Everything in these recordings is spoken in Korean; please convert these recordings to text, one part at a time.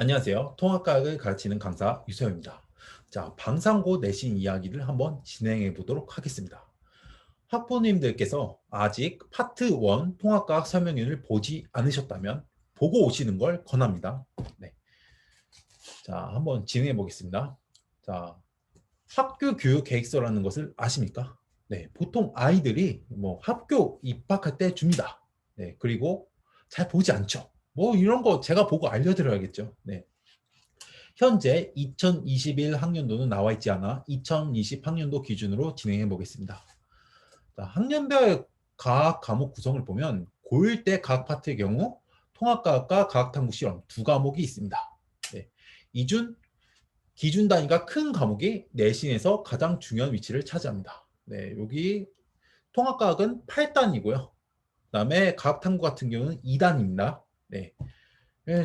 안녕하세요. 통합과학을 가르치는 강사 유세호입니다. 자, 방상고 내신 이야기를 한번 진행해 보도록 하겠습니다. 학부모님들께서 아직 파트 1 통합과학 설명회를 보지 않으셨다면 보고 오시는 걸 권합니다. 네. 자, 한번 진행해 보겠습니다. 자, 학교 교육 계획서라는 것을 아십니까? 네, 보통 아이들이 뭐 학교 입학할 때 줍니다. 네, 그리고 잘 보지 않죠. 뭐 이런 거 제가 보고 알려드려야겠죠. 네. 현재 2021 학년도는 나와 있지 않아 2020 학년도 기준으로 진행해 보겠습니다. 자, 학년별 과학 과목 구성을 보면 고1 때 과학 파트의 경우 통합과학과 과학탐구 실험 두 과목이 있습니다. 네. 이중 기준 단위가 큰 과목이 내신에서 가장 중요한 위치를 차지합니다. 네, 여기 통합과학은 8단이고요. 그다음에 과학탐구 같은 경우는 2단입니다. 네.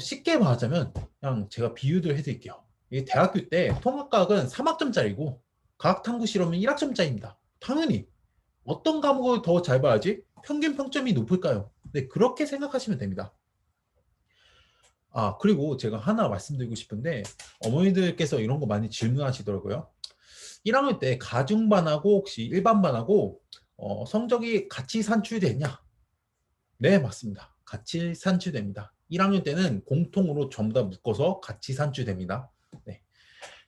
쉽게 말하자면 그냥 제가 비유를 해드릴게요. 이 대학교 때 통합과학은 3학점짜리고 과학탐구 실험은 1학점짜리입니다. 당연히 어떤 과목을 더 잘 봐야지 평균 평점이 높을까요? 네, 그렇게 생각하시면 됩니다. 아, 그리고 제가 하나 말씀드리고 싶은데 어머니들께서 이런 거 많이 질문하시더라고요. 1학년 때 가중반하고 혹시 일반반하고 성적이 같이 산출됐냐? 네, 맞습니다. 같이 산출됩니다. 1학년 때는 공통으로 전부 다 묶어서 같이 산출됩니다. 네.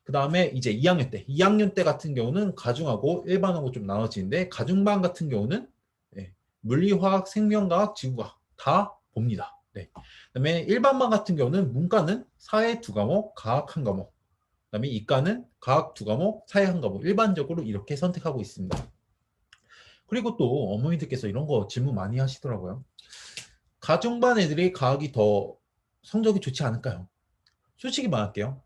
그 다음에 이제 2학년 때 같은 경우는 가중하고 일반하고 좀 나눠지는데 가중반 같은 경우는 네, 물리화학, 생명과학, 지구과학 다 봅니다. 네. 그다음에 일반반 같은 경우는 문과는 사회 두 과목, 과학 한 과목. 그다음에 이과는 과학 두 과목, 사회 한 과목. 일반적으로 이렇게 선택하고 있습니다. 그리고 또 어머니들께서 이런 거 질문 많이 하시더라고요. 가중반 애들이 과학이 더 성적이 좋지 않을까요? 솔직히 말할게요.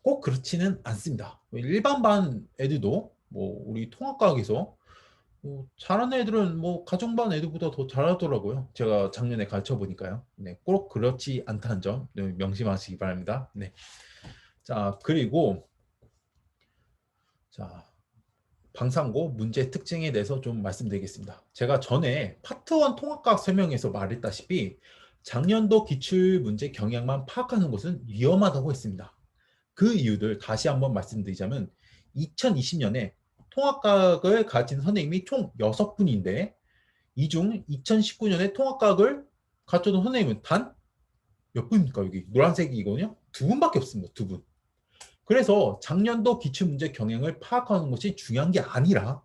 꼭 그렇지는 않습니다. 일반 반 애들도 뭐 우리 통합과학에서 뭐 잘하는 애들은 뭐 가중반 애들보다 더 잘하더라고요. 제가 작년에 가르쳐 보니까요. 네, 꼭 그렇지 않다는 점 명심하시기 바랍니다. 네. 자, 그리고 자, 방상고 문제 특징에 대해서 좀 말씀드리겠습니다. 제가 전에 파트 1 통합과학 설명에서 말했다시피 작년도 기출문제 경향만 파악하는 것은 위험하다고 했습니다. 그 이유들 다시 한번 말씀드리자면 2020년에 통합과학을 가르치는 선생님이 총 6분인데 이 중 2019년에 통합과학을 가르쳐준 선생님은 단 몇 분입니까? 여기 노란색이거든요. 두 분밖에 없습니다. 두 분. 그래서 작년도 기출문제 경향을 파악하는 것이 중요한 게 아니라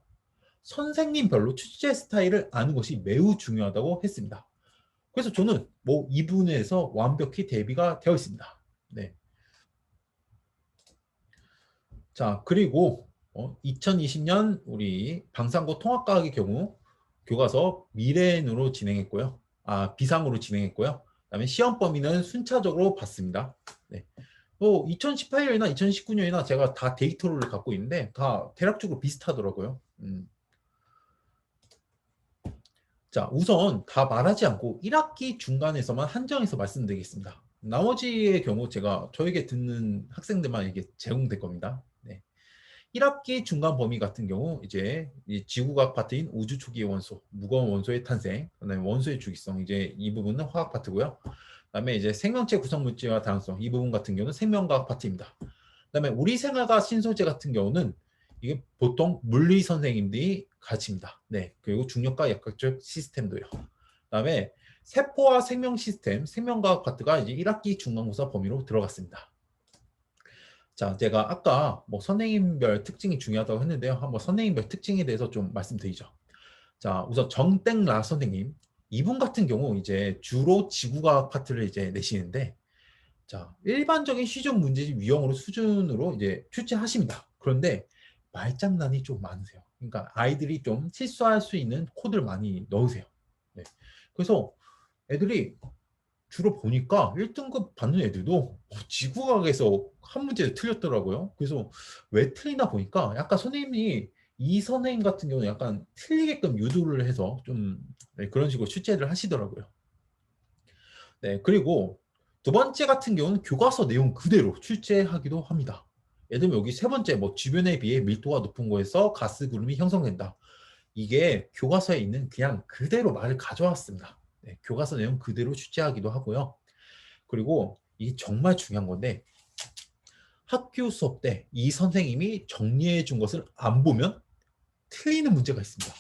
선생님별로 출제 스타일을 아는 것이 매우 중요하다고 했습니다. 그래서 저는 뭐 이 부분에서 완벽히 대비가 되어 있습니다. 네. 자, 그리고 2020년 우리 방상고 통합과학의 경우 교과서 미래인으로 진행했고요. 아, 비상으로 진행했고요. 그다음에 시험 범위는 순차적으로 봤습니다. 네. 2018년이나 2019년이나 제가 다 데이터를 갖고 있는데 다 대략적으로 비슷하더라고요. 자, 우선 다 말하지 않고 1학기 중간에서만 한정해서 말씀드리겠습니다. 나머지의 경우 제가 저에게 듣는 학생들만 이게 제공될 겁니다. 네. 1학기 중간 범위 같은 경우 이제 이 지구과학 파트인 우주 초기 원소, 무거운 원소의 탄생, 그다음에 원소의 주기성 이제 이 부분은 화학 파트고요. 그다음에 이제 생명체 구성 물질과 다양성 이 부분 같은 경우는 생명과학 파트입니다. 그다음에 우리 생활과 신소재 같은 경우는 이게 보통 물리 선생님들이 가르칩니다. 네, 그리고 중력과 역학적 시스템도요. 그다음에 세포와 생명 시스템, 생명과학 파트가 이제 1학기 중간고사 범위로 들어갔습니다. 자, 제가 아까 뭐 선생님별 특징이 중요하다고 했는데요. 한번 선생님별 특징에 대해서 좀 말씀드리죠. 자, 우선 정땡라 선생님. 이분 같은 경우 이제 주로 지구과학 파트를 이제 내시는데, 자, 일반적인 시중 문제집 유형으로 수준으로 이제 출제하십니다. 그런데 말장난이 좀 많으세요. 그러니까 아이들이 좀 실수할 수 있는 코드를 많이 넣으세요. 네. 그래서 애들이 주로 보니까 1등급 받는 애들도 지구과학에서 한 문제 틀렸더라고요. 그래서 왜 틀리나 보니까 약간 선생님이 이 선생님 같은 경우는 약간 틀리게끔 유도를 해서 좀 네, 그런 식으로 출제를 하시더라고요. 네, 그리고 두 번째 같은 경우는 교과서 내용 그대로 출제하기도 합니다. 예를 들면 여기 세 번째 뭐 주변에 비해 밀도가 높은 곳에서 가스 구름이 형성된다. 이게 교과서에 있는 그냥 그대로 말을 가져왔습니다. 네, 교과서 내용 그대로 출제하기도 하고요. 그리고 이게 정말 중요한 건데 학교 수업 때 이 선생님이 정리해 준 것을 안 보면 틀리는 문제가 있습니다.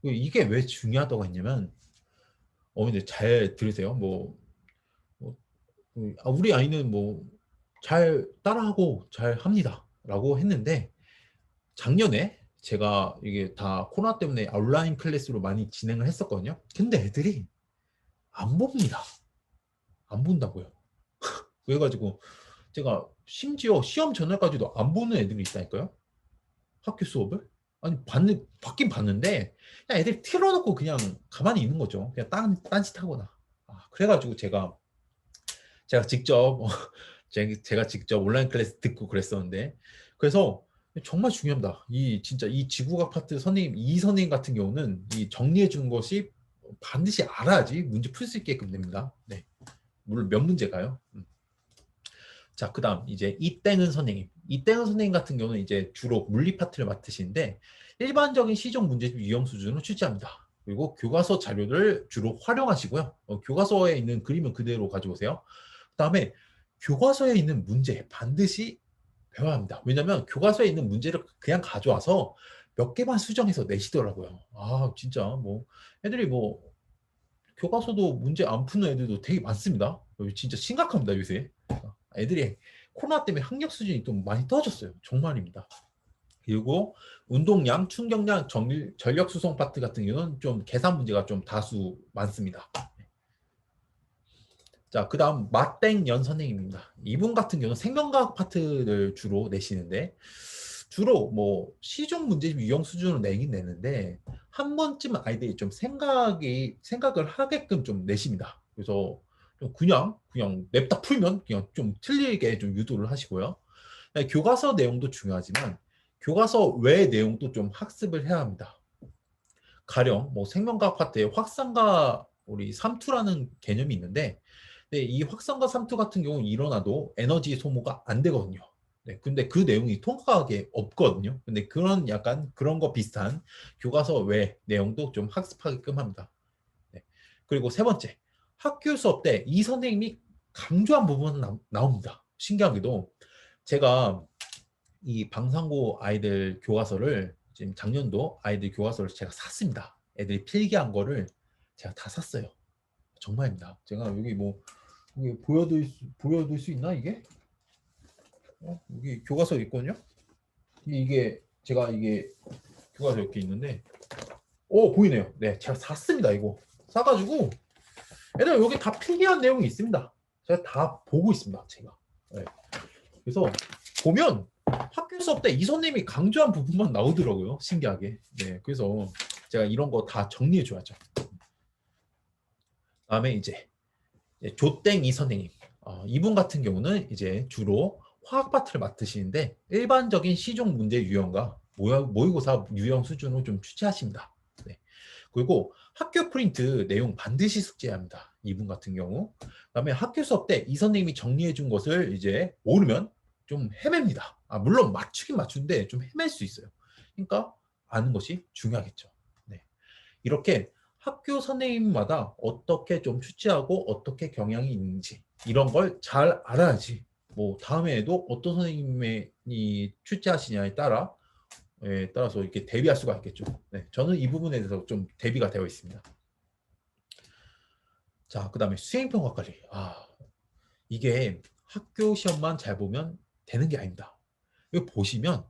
이게 왜 중요하다고 했냐면 어머니들 잘 들으세요. 뭐, 우리 아이는 뭐 잘 따라하고 잘 합니다라고 했는데 작년에 제가 이게 다 코로나 때문에 온라인 클래스로 많이 진행을 했었거든요. 근데 애들이 안 봅니다. 안 본다고요. 그래가지고 제가 심지어 시험 전날까지도 안 보는 애들이 있다니까요. 학교 수업을. 아니 받긴 봤는데 그냥 애들이 틀어놓고 그냥 가만히 있는 거죠. 그냥 딴짓하거나. 그래가지고 제가 직접 제가 직접 온라인 클래스 듣고 그랬었는데 그래서 정말 중요합니다. 이 진짜 이 지구과학 파트 선생님 이 선생님 같은 경우는 이 정리해 주는 것이 반드시 알아야지 문제 풀 수 있게끔 됩니다. 네. 물론 몇 문제가요. 자, 그다음 이제 이땡은 선생님. 이땡은 선생님 같은 경우는 이제 주로 물리 파트를 맡으시는데 일반적인 시중 문제집 유형 수준을 출제합니다. 그리고 교과서 자료를 주로 활용하시고요. 교과서에 있는 그림은 그대로 가져오세요. 그다음에 교과서에 있는 문제 반드시 배워야 합니다. 왜냐하면 교과서에 있는 문제를 그냥 가져와서 몇 개만 수정해서 내시더라고요. 진짜 뭐 애들이 뭐 교과서도 문제 안 푸는 애들도 되게 많습니다. 진짜 심각합니다, 요새. 애들이 코로나 때문에 학력 수준이 좀 많이 떨어졌어요. 정말입니다. 그리고 운동량, 충격량, 전력 수송 파트 같은 경우는 좀 계산 문제가 좀 다수 많습니다. 자, 그 다음 맞땡연 선생님입니다. 이분 같은 경우는 생명과학 파트를 주로 내시는데 주로 뭐 시중 문제집 유형 수준으로 내긴 내는데 한 번쯤 아이들이 좀 생각을 하게끔 좀 내십니다. 그래서 좀 그냥 냅다 풀면 그냥 좀 틀리게 좀 유도를 하시고요. 교과서 내용도 중요하지만 교과서 외의 내용도 좀 학습을 해야 합니다. 가령 뭐 생명과학 파트에 확산과 우리 삼투라는 개념이 있는데 이 확산과 삼투 같은 경우는 일어나도 에너지 소모가 안 되거든요. 네, 근데 그 내용이 통과하게 없거든요. 근데 그런 약간 그런 거 비슷한 교과서 외 내용도 좀 학습하게끔 합니다. 네. 그리고 세 번째, 학교 수업 때 이 선생님이 강조한 부분은 나옵니다. 신기하게도 제가 이 방상고 아이들 교과서를 지금 작년도 아이들 교과서를 제가 샀습니다. 애들이 필기한 거를 제가 다 샀어요. 정말입니다. 제가 여기 뭐 여기 보여드릴 수 있나 이게? 여기 교과서 있거든요. 제가 이게 교과서 이렇게 있는데, 보이네요. 네, 제가 샀습니다. 이거 사가지고 애들 여기 다 필기한 내용이 있습니다. 제가 다 보고 있습니다. 제가. 네. 그래서 보면 학교 수업 때 이 선생님이 강조한 부분만 나오더라고요. 신기하게. 네, 그래서 제가 이런 거 다 정리해 줘야죠. 다음에 이제 조땡이 선생님. 이분 같은 경우는 이제 주로 화학 파트를 맡으시는데 일반적인 시중 문제 유형과 모의고사 유형 수준으로 좀 출제하십니다. 네. 그리고 학교 프린트 내용 반드시 숙지해야 합니다. 이분 같은 경우. 그다음에 학교 수업 때 이 선생님이 정리해 준 것을 이제 모르면 좀 헤맵니다. 물론 맞추긴 맞추는데 좀 헤맬 수 있어요. 그러니까 아는 것이 중요하겠죠. 네. 이렇게 학교 선생님마다 어떻게 좀 추치하고 어떻게 경향이 있는지 이런 걸 잘 알아야지 뭐 다음에도 어떤 선생님이 출제하시냐에 따라서 이렇게 대비할 수가 있겠죠. 네, 저는 이 부분에 대해서 좀 대비가 되어 있습니다. 자, 그다음에 수행평가까지. 이게 학교 시험만 잘 보면 되는 게 아닙니다. 여기 보시면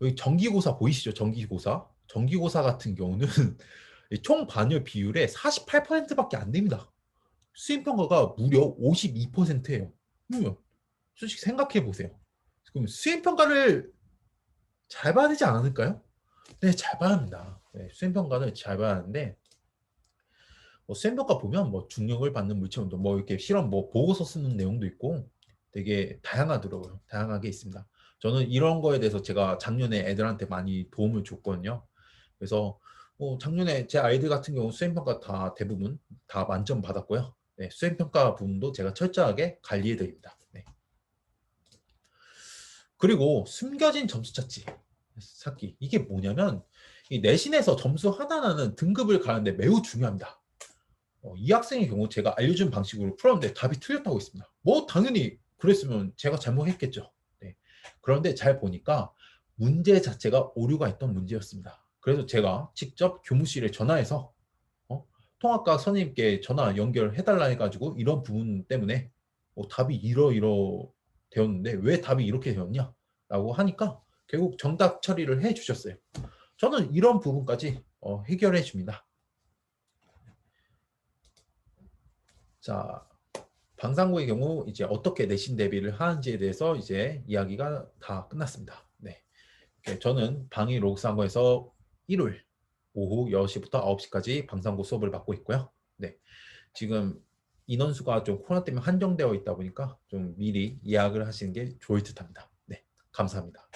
여기 정기고사 보이시죠? 정기고사 같은 경우는 총 반열 비율의 48%밖에 안 됩니다. 수행평가가 무려 52%예요. 솔직히 생각해 보세요. 그럼 수행평가를 잘 봐야 되지 않을까요? 네, 잘 봐야 합니다. 네, 수행평가는 잘 봐야 하는데 수행평가 보면 뭐 중력을 받는 물체운동 뭐 이렇게 실험 뭐 보고서 쓰는 내용도 있고 되게 다양하더라고요. 다양하게 있습니다. 저는 이런 거에 대해서 제가 작년에 애들한테 많이 도움을 줬거든요. 그래서 작년에 제 아이들 같은 경우 수행평가 다 대부분 다 만점 받았고요. 네, 수행평가 부분도 제가 철저하게 관리해 드립니다. 네. 그리고 숨겨진 점수 찾기 이게 뭐냐면 이 내신에서 점수 하나하나는 등급을 가는데 매우 중요합니다. 이 학생의 경우 제가 알려준 방식으로 풀었는데 답이 틀렸다고 했습니다. 뭐 당연히 그랬으면 제가 잘못했겠죠. 네. 그런데 잘 보니까 문제 자체가 오류가 있던 문제였습니다. 그래서 제가 직접 교무실에 전화해서 통합과학 선생님께 전화 연결해달라 해가지고 이런 부분 때문에 답이 이러 되었는데 왜 답이 이렇게 되었냐? 라고 하니까 결국 정답 처리를 해 주셨어요. 저는 이런 부분까지 해결해 줍니다. 자, 방상구의 경우 이제 어떻게 내신 대비를 하는지에 대해서 이제 이야기가 다 끝났습니다. 네. 저는 방위 로그상고에서 일요일 오후 10시부터 9시까지 방상구 수업을 받고 있고요. 네. 지금 인원수가 좀 코로나 때문에 한정되어 있다 보니까 좀 미리 예약을 하시는 게 좋을 듯 합니다. 네. 감사합니다.